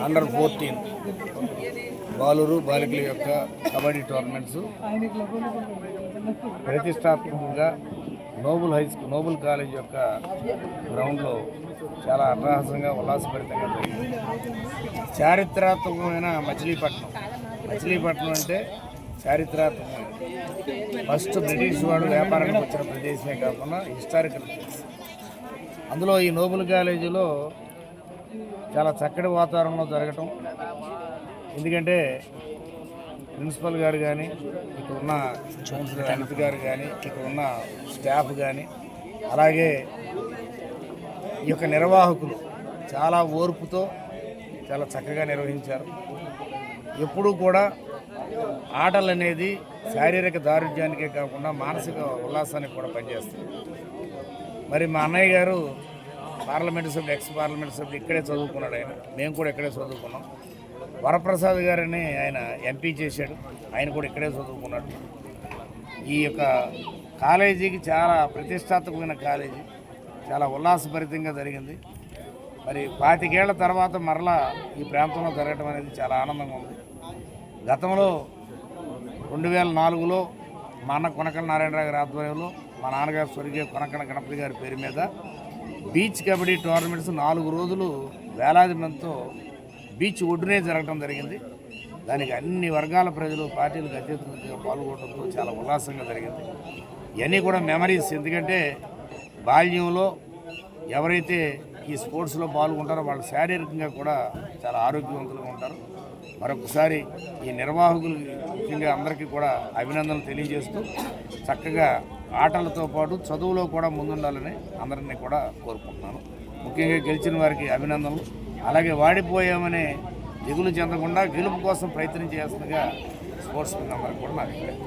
Under 14 బాలురు బాలికల యొక్క కబడ్డీ టోర్నమెంట్స్ ప్రతిష్టాత్మకంగా నోబుల్ కాలేజ్ యొక్క గ్రౌండ్లో చాలా అట్టహాసంగా ఉల్లాసభరితంగా జరిగింది. చారిత్రాత్మకమైన మచిలీపట్నం అంటే చారిత్రాత్మకమైన ఫస్ట్ బ్రిటిష్ వాడు వ్యాపారానికి వచ్చిన ప్రదేశమే కాకుండా హిస్టారికల్ ప్లేస్. అందులో ఈ నోబుల్ కాలేజీలో చాలా చక్కటి వాతావరణంలో జరగటం, ఎందుకంటే ప్రిన్సిపల్ గారు కానీ, ఇక్కడ ఉన్న కౌన్సిలర్ అనిత్ గారు కానీ, ఇక్కడ ఉన్న స్టాఫ్ కానీ, అలాగే ఈ యొక్క నిర్వాహకులు చాలా ఓర్పుతో చాలా చక్కగా నిర్వహించారు. ఎప్పుడూ కూడా ఆటలు అనేది శారీరక దారుఢ్యానికే కాకుండా మానసిక ఉల్లాసానికి కూడా పనిచేస్తుంది. మరి మా అన్నయ్య గారు పార్లమెంటు సభ్యుడు, ఎక్స్ పార్లమెంటు సభ్యుడు, ఇక్కడే చదువుకున్నాడు. మేము కూడా ఇక్కడే చదువుకున్నాం. వరప్రసాద్ గారిని ఆయన ఎంపీ చేశాడు, ఆయన కూడా ఇక్కడే చదువుకున్నాడు. ఈ యొక్క కాలేజీకి చాలా ప్రతిష్టాత్మకమైన కాలేజీ, చాలా ఉల్లాసభరితంగా జరిగింది. మరి 25 ఏళ్ల తర్వాత మరలా ఈ ప్రాంతంలో జరగడం అనేది చాలా ఆనందంగా ఉంది. గతంలో 2004లో మా అన్న కొనకల నారాయణరావు గారి ఆధ్వర్యంలో మా నాన్నగారు స్వర్గీయ కొనకన గణపతి గారి పేరు మీద బీచ్ కబడ్డీ టోర్నమెంట్స్ 4 రోజులు వేలాది మందితో బీచ్ ఒడ్డునే జరగడం జరిగింది. దానికి అన్ని వర్గాల ప్రజలు, పార్టీలకు అత్యధికంగా పాల్గొనడంతో చాలా ఉల్లాసంగా జరిగింది. ఇవన్నీ కూడా మెమరీస్. ఎందుకంటే బాల్యంలో ఎవరైతే ఈ స్పోర్ట్స్లో పాల్గొంటారో వాళ్ళు శారీరకంగా కూడా చాలా ఆరోగ్యవంతులుగా ఉంటారు. మరొకసారి ఈ నిర్వాహకులు ముఖ్యంగా అందరికీ కూడా అభినందనలు తెలియజేస్తూ, చక్కగా ఆటలతో పాటు చదువులో కూడా ముందుండాలని అందరినీ కూడా కోరుకుంటున్నాను. ముఖ్యంగా గెలిచిన వారికి అభినందనలు. అలాగే వాడిపోయామనే దిగులు చెందకుండా గెలుపు కోసం ప్రయత్నం చేస్తుండగా స్పోర్ట్స్ అందరికీ కూడా నా అభిప్రాయం.